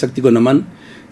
शक्ति को नमन।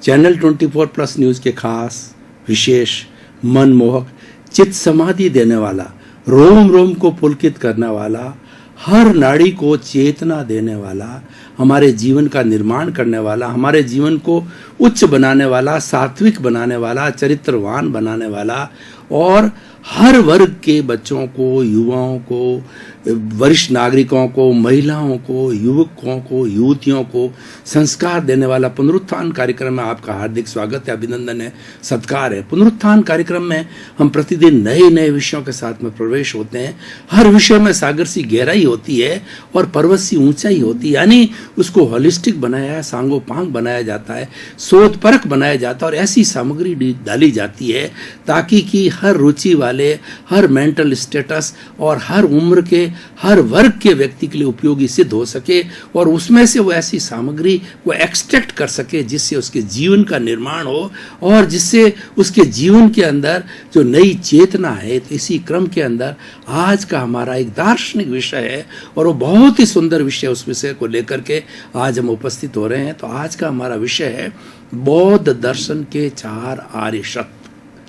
Channel 24+ news के खास विशेष मनमोहक चित्त समाधि देने वाला, रोम रोम को पुलकित करने वाला, हर नाड़ी को चेतना देने वाला, हमारे जीवन का निर्माण करने वाला, हमारे जीवन को उच्च बनाने वाला, सात्विक बनाने वाला, चरित्रवान बनाने वाला और हर वर्ग के बच्चों को, युवाओं को, वरिष्ठ नागरिकों को, महिलाओं को, युवकों को, युवतियों को संस्कार देने वाला पुनरुत्थान कार्यक्रम में आपका हार्दिक स्वागत है, अभिनंदन है, सत्कार है। पुनरुत्थान कार्यक्रम में हम प्रतिदिन नए नए विषयों के साथ में प्रवेश होते हैं। हर विषय में सागर सी गहराई होती है और पर्वत सी ऊंचाई होती है, यानी उसको होलिस्टिक बनाया, सांगोपांग बनाया जाता है, सोधपरख बनाया जाता है और ऐसी सामग्री डाली जाती है ताकि कि हर रुचि वाले, हर मेंटल स्टेटस और हर उम्र के, हर वर्ग के व्यक्ति के लिए उपयोगी सिद्ध हो सके और उसमें से वो ऐसी सामग्री वो एक्सट्रैक्ट कर सके जिससे उसके जीवन का निर्माण हो और जिससे उसके जीवन के अंदर जो नई चेतना है। तो इसी क्रम के अंदर आज का हमारा एक दार्शनिक विषय है और वो बहुत ही सुंदर विषय, उस विषय को लेकर के आज हम उपस्थित हो रहे हैं। तो आज का हमारा विषय है बौद्ध दर्शन के 4 आर्य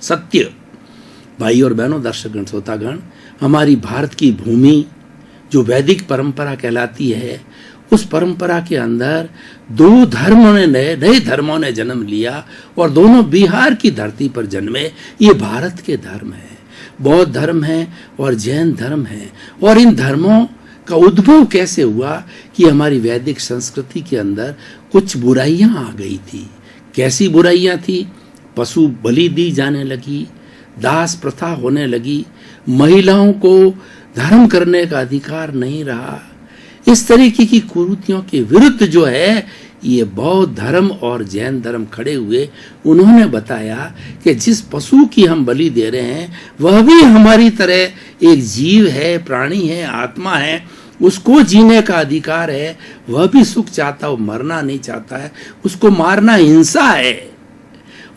सत्य। भाई और बहनों, दर्शकगण, श्रोतागण, हमारी भारत की भूमि जो वैदिक परंपरा कहलाती है, उस परंपरा के अंदर दो धर्मों ने नए धर्मों ने जन्म लिया और दोनों बिहार की धरती पर जन्मे। ये भारत के धर्म है, बौद्ध धर्म है और जैन धर्म है। और इन धर्मों का उद्भव कैसे हुआ कि हमारी वैदिक संस्कृति के अंदर कुछ बुराइयां आ गई थी। कैसी बुराइयां थी? पशु बलि दी जाने लगी, दास प्रथा होने लगी, महिलाओं को धर्म करने का अधिकार नहीं रहा। इस तरीके की कुरीतियों के विरुद्ध जो है ये बौद्ध धर्म और जैन धर्म खड़े हुए। उन्होंने बताया कि जिस पशु की हम बलि दे रहे हैं वह भी हमारी तरह एक जीव है, प्राणी है, आत्मा है, उसको जीने का अधिकार है, वह भी सुख चाहता है, वो मरना नहीं चाहता है, उसको मारना हिंसा है।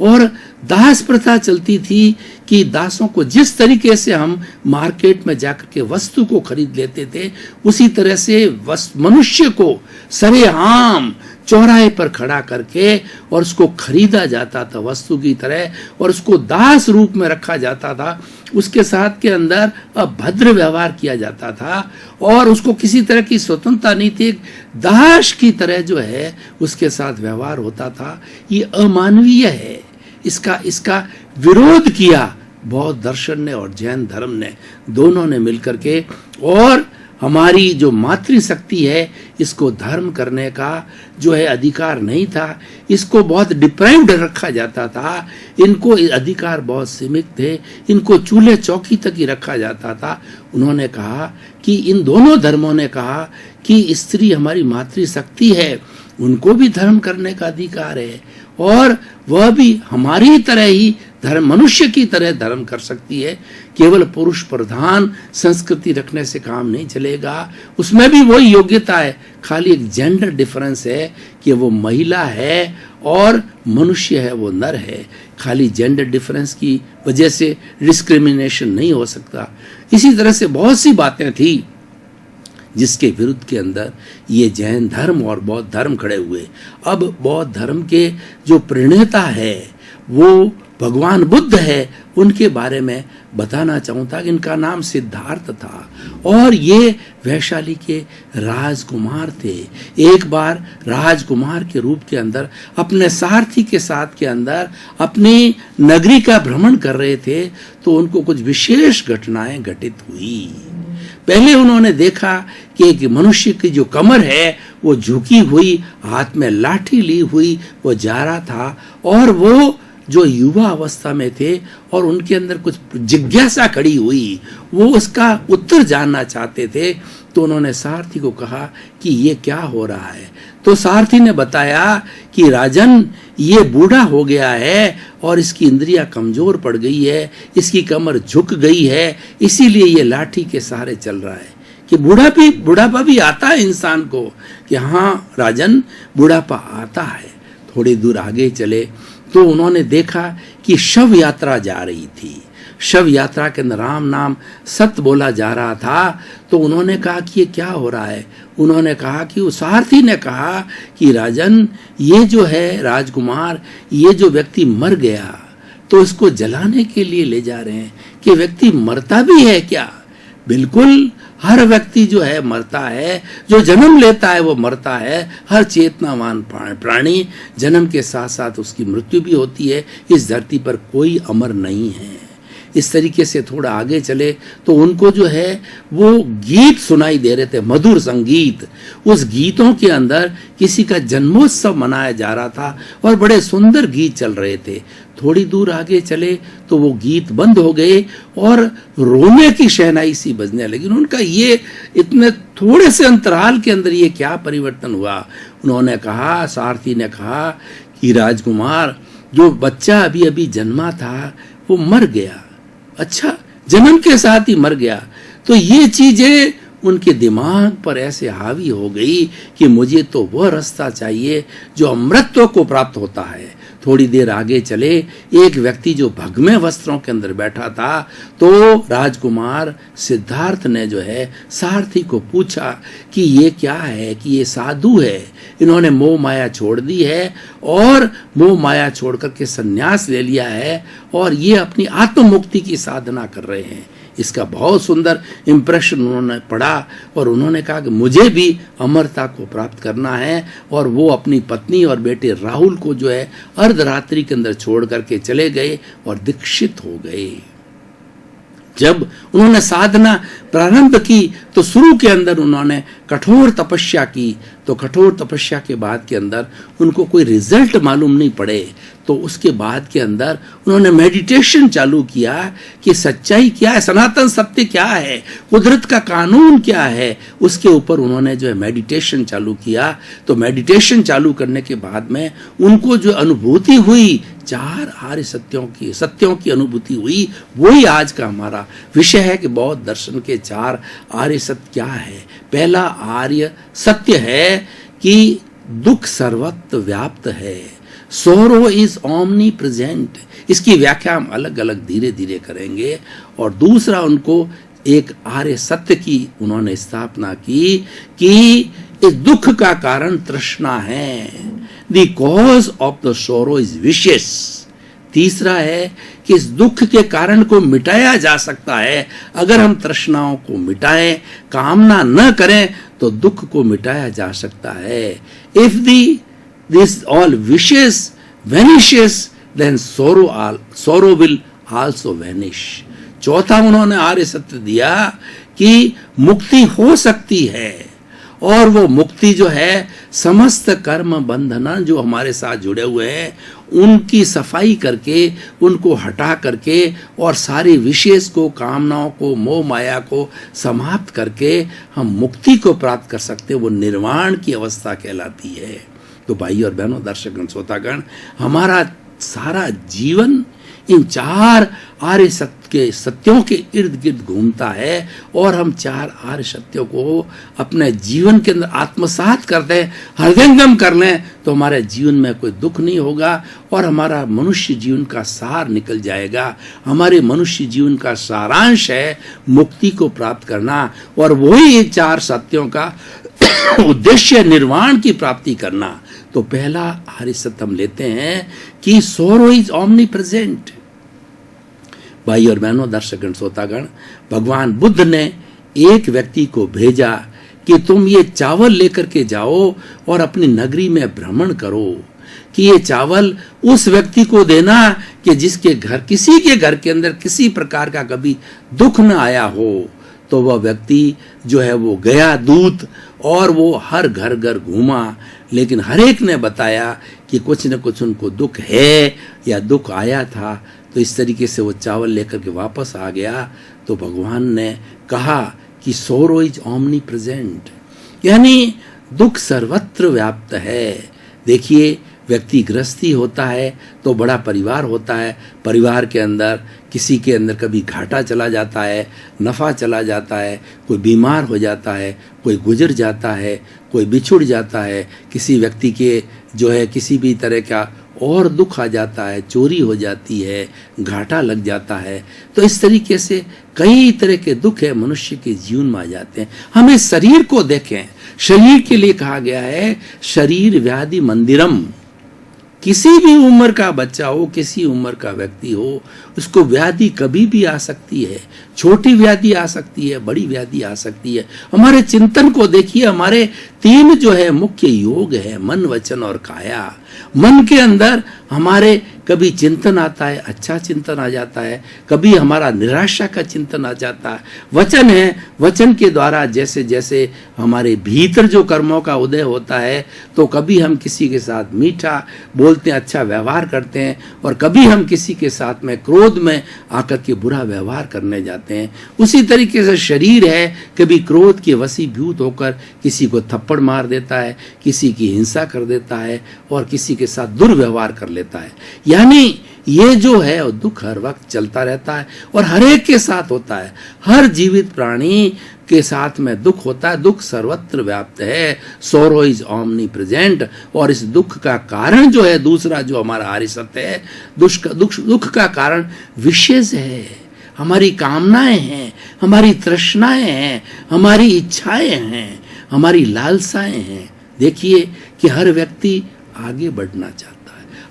और दास प्रथा चलती थी कि दासों को जिस तरीके से हम मार्केट में जाकर के वस्तु को खरीद लेते थे, उसी तरह से मनुष्य को सरेआम चौराहे पर खड़ा करके और उसको खरीदा जाता था वस्तु की तरह और उसको दास रूप में रखा जाता था। उसके साथ के अंदर अभद्र व्यवहार किया जाता था और उसको किसी तरह की स्वतंत्रता नहीं थी, दास की तरह जो है उसके साथ व्यवहार होता था। ये अमानवीय है। इसका विरोध किया बौद्ध दर्शन ने और जैन धर्म ने, दोनों ने मिलकर के। और हमारी जो मातृशक्ति है, इसको धर्म करने का जो है अधिकार नहीं था, इसको बहुत डिप्राइव्ड रखा जाता था, इनको अधिकार बहुत सीमित थे, इनको चूल्हे चौकी तक ही रखा जाता था। उन्होंने कहा कि इन दोनों धर्मों ने कहा कि स्त्री हमारी मातृशक्ति है, उनको भी धर्म करने का अधिकार है और वह भी हमारी तरह ही धर्म, मनुष्य की तरह धर्म कर सकती है। केवल पुरुष प्रधान संस्कृति रखने से काम नहीं चलेगा, उसमें भी वही योग्यता है, खाली एक जेंडर डिफरेंस है कि वो महिला है और मनुष्य है, वो नर है। खाली जेंडर डिफरेंस की वजह से डिस्क्रिमिनेशन नहीं हो सकता। इसी तरह से बहुत सी बातें थी जिसके विरुद्ध के अंदर ये जैन धर्म और बौद्ध धर्म खड़े हुए। अब बौद्ध धर्म के जो प्रणेता है वो भगवान बुद्ध है, उनके बारे में बताना चाहूँगा कि इनका नाम सिद्धार्थ था और ये वैशाली के राजकुमार थे। एक बार राजकुमार के रूप के अंदर अपने सारथी के साथ के अंदर अपनी नगरी का भ्रमण कर रहे थे तो उनको कुछ विशेष घटनाएं घटित हुई। पहले उन्होंने देखा कि एक मनुष्य की जो कमर है वो झुकी हुई, हाथ में लाठी ली हुई वो जा रहा था और वो जो युवा अवस्था में थे और उनके अंदर कुछ जिज्ञासा खड़ी हुई, वो उसका उत्तर जानना चाहते थे। तो उन्होंने सारथी को कहा कि ये क्या हो रहा है। तो सारथी ने बताया कि राजन, ये बूढ़ा हो गया है और इसकी इंद्रियां कमजोर पड़ गई है, इसकी कमर झुक गई है, इसीलिए ये लाठी के सहारे चल रहा है। कि बुढ़ापा भी आता है इंसान को कि हाँ राजन, बुढ़ापा आता है। थोड़ी दूर आगे चले तो उन्होंने देखा कि शव यात्रा जा रही थी। शव यात्रा के अंदर राम नाम सत्य बोला जा रहा था, तो उन्होंने कहा कि ये क्या हो रहा है। उन्होंने कहा कि उस सारथी ने कहा कि राजन, ये जो है राजकुमार, ये जो व्यक्ति मर गया तो इसको जलाने के लिए ले जा रहे हैं कि व्यक्ति मरता भी है क्या? बिल्कुल, हर व्यक्ति जो है मरता है, जो जन्म लेता है वो मरता है। हर चेतनावान प्राणी जन्म के साथ साथ उसकी मृत्यु भी होती है। इस धरती पर कोई अमर नहीं है। इस तरीके से थोड़ा आगे चले तो उनको जो है वो गीत सुनाई दे रहे थे, मधुर संगीत। उस गीतों के अंदर किसी का जन्मोत्सव मनाया जा रहा था और बड़े सुंदर गीत चल रहे थे। थोड़ी दूर आगे चले तो वो गीत बंद हो गए और रोने की शहनाई सी बजने लगी। उनका ये इतने थोड़े से अंतराल के अंदर ये क्या परिवर्तन हुआ? उन्होंने कहा, सारथी ने कहा कि राजकुमार, जो बच्चा अभी अभी जन्मा था वो मर गया। अच्छा, जन्म के साथ ही मर गया। तो ये चीजें उनके दिमाग पर ऐसे हावी हो गई कि मुझे तो वह रास्ता चाहिए जो अमृतत्व को प्राप्त होता है। थोड़ी देर आगे चले, एक व्यक्ति जो भगमे वस्त्रों के अंदर बैठा था, तो राजकुमार सिद्धार्थ ने जो है सारथी को पूछा कि ये क्या है, कि ये साधु है, इन्होंने मोह माया छोड़ दी है और मोह माया छोड़ करके संन्यास ले लिया है और ये अपनी आत्म मुक्ति की साधना कर रहे हैं। इसका बहुत सुंदर इंप्रेशन उन्होंने पढ़ा और उन्होंने कहा कि मुझे भी अमरता को प्राप्त करना है। और वो अपनी पत्नी और बेटे राहुल को जो है अर्धरात्रि के अंदर छोड़ करके चले गए और दीक्षित हो गए। जब उन्होंने साधना प्रारंभ की तो शुरू के अंदर उन्होंने कठोर तपस्या की, तो कठोर तपस्या के बाद के अंदर उनको कोई रिजल्ट मालूम नहीं पड़े। तो उसके बाद के अंदर उन्होंने मेडिटेशन चालू किया कि सच्चाई क्या है, सनातन सत्य क्या है, कुदरत का कानून क्या है। उसके ऊपर उन्होंने जो है मेडिटेशन चालू किया। तो मेडिटेशन चालू करने के बाद में उनको जो अनुभूति हुई, 4 आर्य सत्यों की अनुभूति हुई। वही आज का हमारा विषय है कि बौद्ध दर्शन के 4 आर्य सत्य क्या है। पहला आर्य सत्य है कि दुख सर्वत्र व्याप्त है, सोरो इज ओमनी प्रेजेंट। इसकी व्याख्या हम अलग अलग धीरे धीरे करेंगे। और दूसरा उनको एक आर्य सत्य की उन्होंने स्थापना की कि इस दुख का कारण तृष्णा है, द कॉज ऑफ द सोरो इज विशेस। तीसरा है कि इस दुख के कारण को मिटाया जा सकता है। अगर हम तृष्णाओं को मिटाएं, कामना न करें, तो दुख को मिटाया जा सकता है। If this all wishes vanishes, then sorrow will also vanish। चौथा उन्होंने आर्य सत्य दिया कि मुक्ति हो सकती है और वो मुक्ति जो है समस्त कर्म बंधना जो हमारे साथ जुड़े हुए हैं उनकी सफाई करके, उनको हटा करके और सारी विशेष को, कामनाओं को, मोह माया को समाप्त करके हम मुक्ति को प्राप्त कर सकते हैं। वो निर्वाण की अवस्था कहलाती है। तो भाई और बहनों, दर्शकगण, श्रोतागण, हमारा सारा जीवन इन 4 आर्य सत्यों के इर्द गिर्द घूमता है और हम 4 आर्य सत्यों को अपने जीवन के अंदर आत्मसात कर दें, हृदयंगम कर लें, तो हमारे जीवन में कोई दुख नहीं होगा और हमारा मनुष्य जीवन का सार निकल जाएगा। हमारे मनुष्य जीवन का सारांश है मुक्ति को प्राप्त करना और वही ये 4 सत्यों का उद्देश्य निर्वाण की प्राप्ति करना। तो पहला आर्य सत्य हम लेते हैं कि सोरो इज ओमनी प्रेजेंट। भाई और बहनों, दर्शकगण, श्रोतागण, भगवान बुद्ध ने एक व्यक्ति को भेजा कि तुम ये चावल लेकर के जाओ और अपनी नगरी में भ्रमण करो, कि ये चावल उस व्यक्ति को देना कि जिसके घर, किसी के घर के अंदर किसी प्रकार का कभी दुख न आया हो। तो वह व्यक्ति जो है वो गया दूत और वो हर घर घर घूमा, लेकिन हर एक ने बताया कि कुछ न कुछ उनको दुख है या दुख आया था। तो इस तरीके से वो चावल लेकर के वापस आ गया। तो भगवान ने कहा कि सोरो इज ओमनी प्रेजेंट, यानी दुख सर्वत्र व्याप्त है। देखिए, व्यक्ति गृहस्थी होता है तो बड़ा परिवार होता है, परिवार के अंदर किसी के अंदर कभी घाटा चला जाता है, नफ़ा चला जाता है, कोई बीमार हो जाता है, कोई गुजर जाता है, कोई बिछुड़ जाता है, किसी व्यक्ति के जो है किसी भी तरह का और दुख आ जाता है, चोरी हो जाती है, घाटा लग जाता है। तो इस तरीके से कई तरह के दुख है मनुष्य के जीवन में आ जाते हैं। हम इस शरीर को देखें, शरीर के लिए कहा गया है शरीर व्याधि मंदिरम। किसी भी उम्र का बच्चा हो, किसी उम्र का व्यक्ति हो, उसको व्याधि कभी भी आ सकती है। छोटी व्याधि आ सकती है, बड़ी व्याधि आ सकती है। हमारे चिंतन को देखिए, हमारे 3 जो है मुख्य योग है, मन, वचन और काया। मन के अंदर हमारे कभी चिंतन आता है, अच्छा चिंतन आ जाता है, कभी हमारा निराशा का चिंतन आ जाता है। वचन है, वचन के द्वारा जैसे जैसे हमारे भीतर जो कर्मों का उदय होता है, तो कभी हम किसी के साथ मीठा बोलते हैं, अच्छा व्यवहार करते हैं, और कभी हम किसी के साथ में क्रोध में आकर के बुरा व्यवहार करने जाते हैं। उसी तरीके से शरीर है, कभी क्रोध के वशीभूत होकर किसी को थप्पड़ मार देता है, किसी की हिंसा कर देता है और किसी के साथ दुर्व्यवहार कर लेता है। यानी ये जो है दुख हर वक्त चलता रहता है और हर एक के साथ होता है। हर जीवित प्राणी के साथ में दुख होता है। दुख सर्वत्र व्याप्त है, सोरो इज ओमनी प्रेजेंट। और इस दुख का कारण जो है, दूसरा जो हमारा आर्य सत्य है, दुख का कारण विशेष है, हमारी कामनाएं हैं, हमारी तृष्णाएं हैं, हमारी इच्छाएं हैं, हमारी लालसाएं हैं। देखिए कि हर व्यक्ति आगे बढ़ना चाहता है,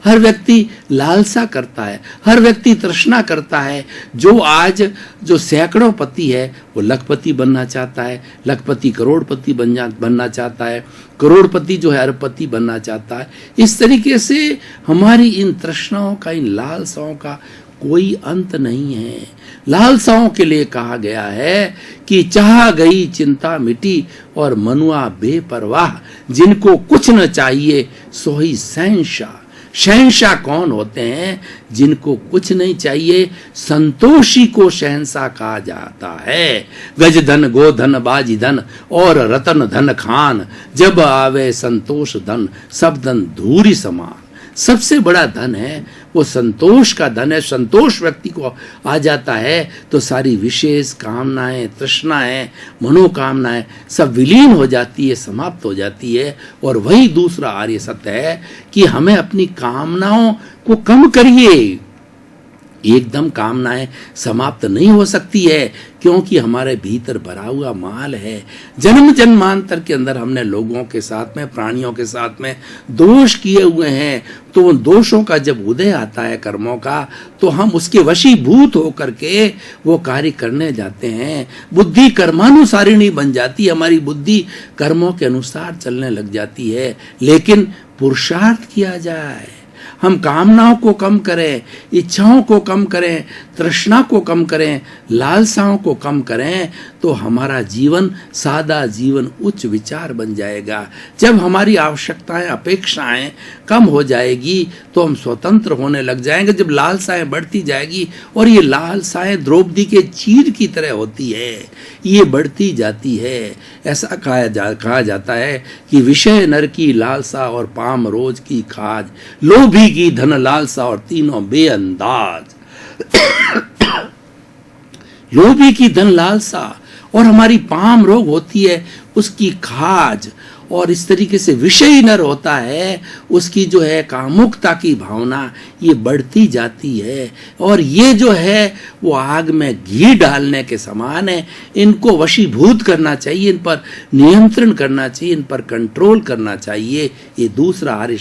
हर व्यक्ति लालसा करता है, हर व्यक्ति तृष्णा करता है। जो आज जो सैकड़ों पति है वो लखपति बनना चाहता है, लखपति करोड़पति बनना चाहता है, करोड़पति जो है अरबपति बनना चाहता है। इस तरीके से हमारी इन तृष्णाओं का, इन लालसाओं का कोई अंत नहीं है। लालसाओं के लिए कहा गया है कि चाह गई चिंता मिटी और मनुआ बेपरवाह, जिनको कुछ न चाहिए सो ही शहंशाह। शहंशाह कौन होते हैं? जिनको कुछ नहीं चाहिए, संतोषी को शहंशाह कहा जाता है। गज धन, गोधन, बाजी धन और रतन धन खान, जब आवे संतोष धन, सब धन धूरी समान। सबसे बड़ा धन है वो संतोष का धन है। संतोष व्यक्ति को आ जाता है तो सारी विशेष कामनाएं, तृष्णाएं, मनोकामनाएं सब विलीन हो जाती है, समाप्त हो जाती है। और वही दूसरा आर्य सत्य है कि हमें अपनी कामनाओं को कम करिए। एकदम कामनाएं समाप्त नहीं हो सकती है, क्योंकि हमारे भीतर भरा हुआ माल है। जन्म जन्मांतर के अंदर हमने लोगों के साथ में, प्राणियों के साथ में दोष किए हुए हैं। तो उन दोषों का जब उदय आता है कर्मों का, तो हम उसके वशीभूत होकर के वो कार्य करने जाते हैं। बुद्धि कर्मानुसारिणी बन जाती है, हमारी बुद्धि कर्मों के अनुसार चलने लग जाती है। लेकिन पुरुषार्थ किया जाए, हम कामनाओं को कम करें, इच्छाओं को कम करें, तृष्णा को कम करें, लालसाओं को कम करें, तो हमारा जीवन सादा जीवन उच्च विचार बन जाएगा। जब हमारी आवश्यकताएं, अपेक्षाएं कम हो जाएगी तो हम स्वतंत्र होने लग जाएंगे। जब लालसाएं बढ़ती जाएगी, और ये लालसाएं द्रौपदी के चीर की तरह होती है, ये बढ़ती जाती है। ऐसा कहा जाता है कि विषय नर की लालसा और पाम रोज की खाज, लोभी की धन लालसा और तीनों बेअंदाज। लोभी की धन लालसा और हमारी पाम रोग होती है उसकी खाज, और इस तरीके से विषयी नर होता है, उसकी जो है कामुकता की भावना ये बढ़ती जाती है। और ये जो है वो आग में घी डालने के समान है। इनको वशीभूत करना चाहिए, इन पर नियंत्रण करना चाहिए, इन पर कंट्रोल करना चाहिए। ये दूसरा आर्य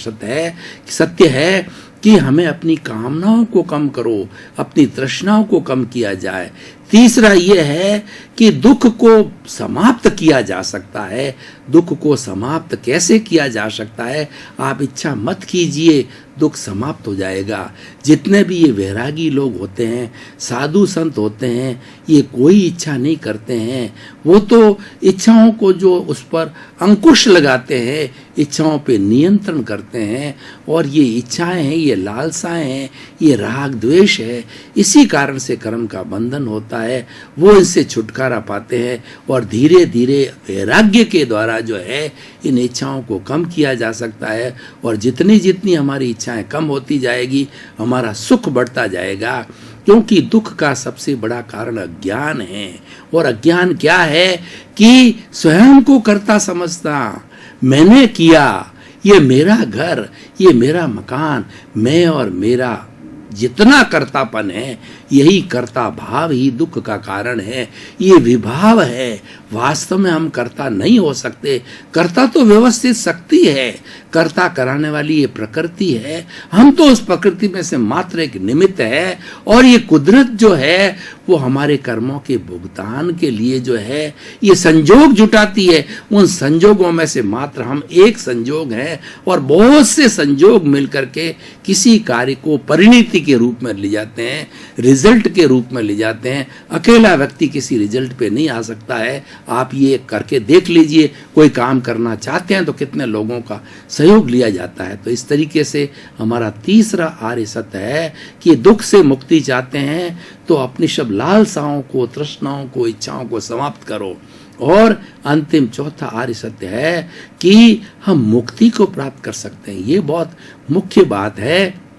सत्य है कि हमें अपनी कामनाओं को कम करो, अपनी तृष्णाओं को कम किया जाए। तीसरा यह है कि दुख को समाप्त किया जा सकता है। दुख को समाप्त कैसे किया जा सकता है? आप इच्छा मत कीजिए, दुख समाप्त हो जाएगा। जितने भी ये वैरागी लोग होते हैं, साधु संत होते हैं, ये कोई इच्छा नहीं करते हैं। वो तो इच्छाओं को जो उस पर अंकुश लगाते हैं, इच्छाओं पे नियंत्रण करते हैं। और ये इच्छाएं हैं, ये लालसाएं हैं, ये राग द्वेष है, इसी कारण से कर्म का बंधन होता है। वो इससे छुटकारा पाते हैं और धीरे धीरे वैराग्य के द्वारा जो है इन इच्छाओं को कम किया जा सकता है। और जितनी जितनी हमारी इच्छाएं कम होती जाएगी, हमारा सुख बढ़ता जाएगा। क्योंकि दुख का सबसे बड़ा कारण अज्ञान है। और अज्ञान क्या है कि स्वयं को कर्ता समझना, मैंने किया, ये मेरा घर, ये मेरा मकान, मैं और मेरा जितना कर्तापन है, यही कर्ता भाव ही दुख का कारण है। ये विभाव है, वास्तव में हम कर्ता नहीं हो सकते। कर्ता तो व्यवस्थित शक्ति है, कर्ता कराने वाली ये प्रकृति है, हम तो उस प्रकृति में से मात्र एक निमित्त है। और ये कुदरत जो है वो हमारे कर्मों के भुगतान के लिए जो है ये संजोग जुटाती है। उन संजोगों में से मात्र हम एक संजोग हैं और बहुत से संजोग मिलकर के किसी कार्य को परिणति के रूप में ले जाते हैं, रिजल्ट के रूप में ले जाते हैं। अकेला व्यक्ति किसी रिजल्ट पे नहीं आ सकता है। आप ये करके देख लीजिए, कोई काम करना चाहते हैं तो कितने लोगों का सहयोग लिया जाता है। तो इस तरीके से हमारा तीसरा आर्य सत्य है कि दुख से मुक्ति चाहते हैं तो अपनी सब लालसाओं को, तृष्णाओं को, इच्छाओं को समाप्त करो। और अंतिम चौथा आर्य सत्य है कि हम मुक्ति को प्राप्त कर सकते हैं। ये बहुत मुख्य बात है।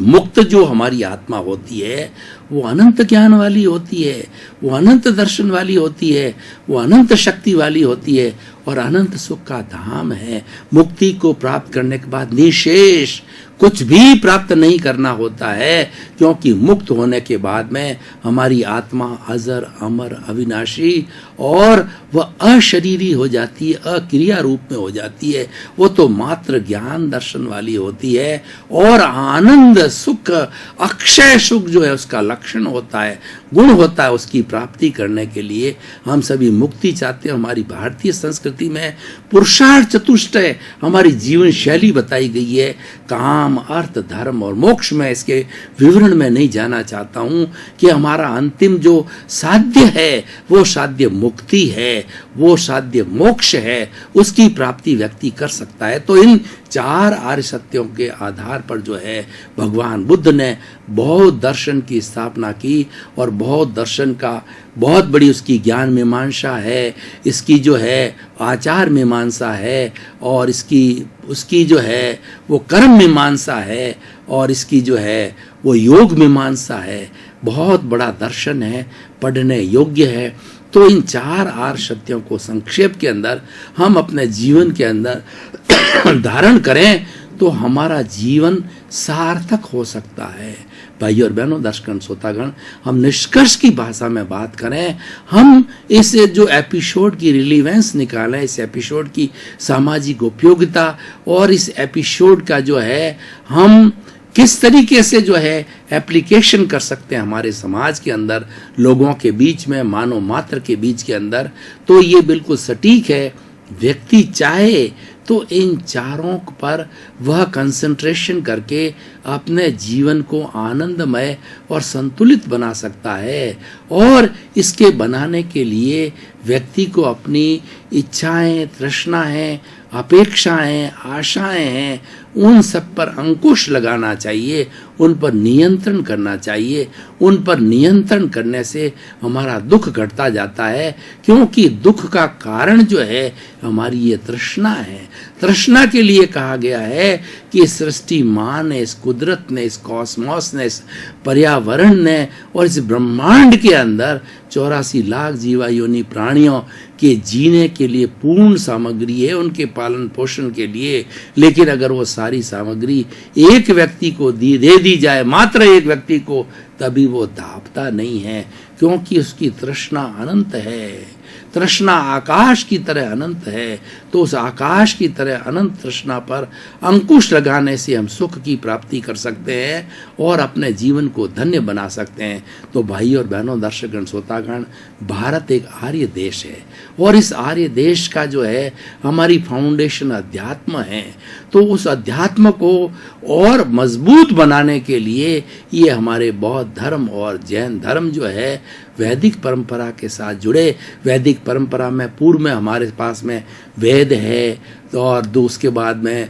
मुक्त जो हमारी आत्मा होती है वो अनंत ज्ञान वाली होती है, वो अनंत दर्शन वाली होती है, वो अनंत शक्ति वाली होती है और अनंत सुख का धाम है। मुक्ति को प्राप्त करने के बाद निशेष कुछ भी प्राप्त नहीं करना होता है, क्योंकि मुक्त होने के बाद में हमारी आत्मा अजर, अमर, अविनाशी और वह अशरीरी हो जाती है, अक्रिया रूप में हो जाती है। वो तो मात्र ज्ञान दर्शन वाली होती है और आनंद, सुख, अक्षय सुख जो है उसका लक्षण होता है, गुण होता है। उसकी प्राप्ति करने के लिए हम सभी मुक्ति चाहते हैं। हमारी भारतीय संस्कृति में पुरुषार्थ चतुष्टय हमारी जीवन शैली बताई गई है। काम, अर्थ, धर्म और मोक्ष में इसके विवरण में नहीं जाना चाहता हूं कि हमारा अंतिम जो साध्य है वो साध्य मुक्ति है, वो साध्य मोक्ष है। उसकी प्राप्ति व्यक्ति कर सकता है। तो इन चार आर्य सत्यों के आधार पर जो है भगवान बुद्ध ने बौद्ध दर्शन की स्थापना की और बौद्ध दर्शन का बहुत बड़ी उसकी ज्ञान मीमांसा है, इसकी जो है आचार मीमांसा है और उसकी जो है वो कर्म मीमांसा है और इसकी जो है वो योग मीमांसा है। बहुत बड़ा दर्शन है, पढ़ने योग्य है। तो इन चार आर्य सत्यों को संक्षेप के अंदर हम अपने जीवन के अंदर धारण करें तो हमारा जीवन सार्थक हो सकता है। भाई और बहनों, दर्शकगण, श्रोतागण, हम निष्कर्ष की भाषा में बात करें, हम इस जो एपिसोड की रिलीवेंस निकालें, इस एपिसोड की सामाजिक उपयोगिता और इस एपिसोड का जो है हम किस तरीके से जो है एप्लीकेशन कर सकते हैं हमारे समाज के अंदर, लोगों के बीच में, मानव मात्र के बीच के अंदर, तो ये बिल्कुल सटीक है। व्यक्ति चाहे तो इन चारों पर वह कंसंट्रेशन करके अपने जीवन को आनंदमय और संतुलित बना सकता है। और इसके बनाने के लिए व्यक्ति को अपनी इच्छाएं, तृष्णाएं, अपेक्षाएं, आशाएं हैं, उन सब पर अंकुश लगाना चाहिए, उन पर नियंत्रण करना चाहिए। उन पर नियंत्रण करने से हमारा दुख घटता जाता है, क्योंकि दुख का कारण जो है हमारी ये तृष्णा है। तृष्णा के लिए कहा गया है कि इस सृष्टि माँ ने, इस कुदरत ने, इस कॉस्मोस ने, इस पर्यावरण ने और इस ब्रह्मांड के अंदर 84 लाख जीवा योनि प्राणियों के जीने के लिए पूर्ण सामग्री है, उनके पालन पोषण के लिए। लेकिन अगर वो सारी सामग्री एक व्यक्ति को दे दी जाए, मात्र एक व्यक्ति को, तभी वो दापता नहीं है, क्योंकि उसकी तृष्णा अनंत है। तृष्णा आकाश की तरह अनंत है। तो उस आकाश की तरह अनंत तृष्णा पर अंकुश लगाने से हम सुख की प्राप्ति कर सकते हैं और अपने जीवन को धन्य बना सकते हैं। तो भाई और बहनों, दर्शकगण, श्रोतागण, भारत एक आर्य देश है और इस आर्य देश का जो है हमारी फाउंडेशन अध्यात्म है। तो उस अध्यात्म को और मजबूत बनाने के लिए ये हमारे बौद्ध धर्म और जैन धर्म जो है वैदिक परंपरा के साथ जुड़े। वैदिक परंपरा में पूर्व में हमारे पास में वेद है और उसके बाद में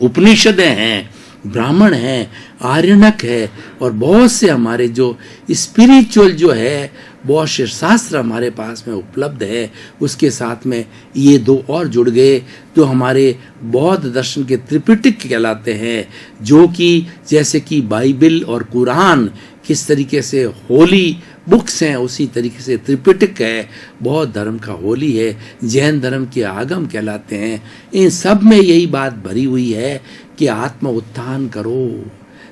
उपनिषदें हैं, ब्राह्मण हैं, आर्यनक है और बहुत से हमारे जो स्पिरिचुअल जो है बहुत से शास्त्र हमारे पास में उपलब्ध है। उसके साथ में ये दो और जुड़ गए जो हमारे बौद्ध दर्शन के त्रिपिटक कहलाते हैं, जो कि जैसे कि बाइबल और कुरान किस तरीके से होली बुक्स हैं, उसी तरीके से त्रिपिटक है, बौद्ध धर्म का होली है, जैन धर्म के आगम कहलाते हैं। इन सब में यही बात भरी हुई है कि आत्म उत्थान करो,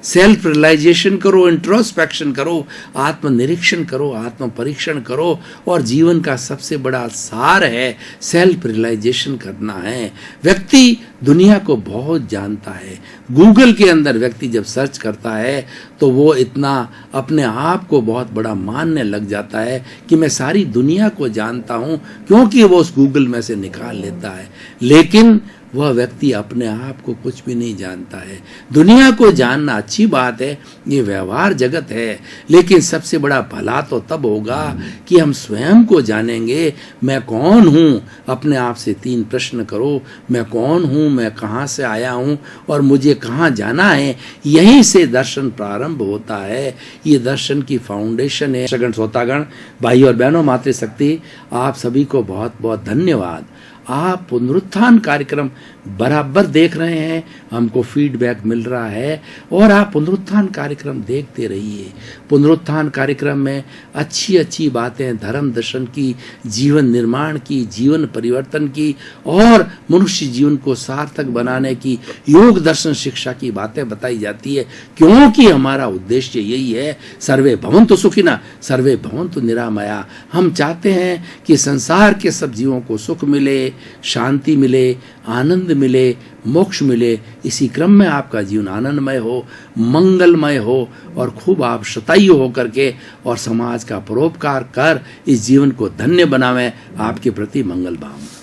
सेल्फ रियलाइजेशन करो, इंट्रोस्पेक्शन करो, आत्मनिरीक्षण करो, आत्म परीक्षण करो। और जीवन का सबसे बड़ा सार है सेल्फ रियलाइजेशन करना है। व्यक्ति दुनिया को बहुत जानता है। गूगल के अंदर व्यक्ति जब सर्च करता है तो वो इतना अपने आप को बहुत बड़ा मानने लग जाता है कि मैं सारी दुनिया को जानता हूँ, क्योंकि वो उस गूगल में से निकाल लेता है। लेकिन वह व्यक्ति अपने आप को कुछ भी नहीं जानता है। दुनिया को जानना अच्छी बात है, ये व्यवहार जगत है, लेकिन सबसे बड़ा भला तो तब होगा कि हम स्वयं को जानेंगे। मैं कौन हूँ? अपने आप से 3 प्रश्न करो। मैं कौन हूँ, मैं कहाँ से आया हूँ और मुझे कहाँ जाना है। यहीं से दर्शन प्रारंभ होता है। ये दर्शन की फाउंडेशन है। सगण श्रोतागण, भाई और बहनों, मातृशक्ति, आप सभी को बहुत बहुत धन्यवाद। आप पुनरुत्थान कार्यक्रम बराबर देख रहे हैं, हमको फीडबैक मिल रहा है, और आप पुनरुत्थान कार्यक्रम देखते रहिए। पुनरुत्थान कार्यक्रम में अच्छी अच्छी बातें धर्म दर्शन की, जीवन निर्माण की, जीवन परिवर्तन की और मनुष्य जीवन को सार्थक बनाने की, योग दर्शन शिक्षा की बातें बताई जाती है, क्योंकि हमारा उद्देश्य यही है, सर्वे भवन्तु सुखिनः सर्वे भवन्तु निरामया। हम चाहते हैं कि संसार के सब जीवों को सुख मिले, शांति मिले, आनंद मिले, मोक्ष मिले। इसी क्रम में आपका जीवन आनंदमय हो, मंगलमय हो और खूब आप शतायु हो करके और समाज का परोपकार कर इस जीवन को धन्य बनावें। आपके प्रति मंगल भाव।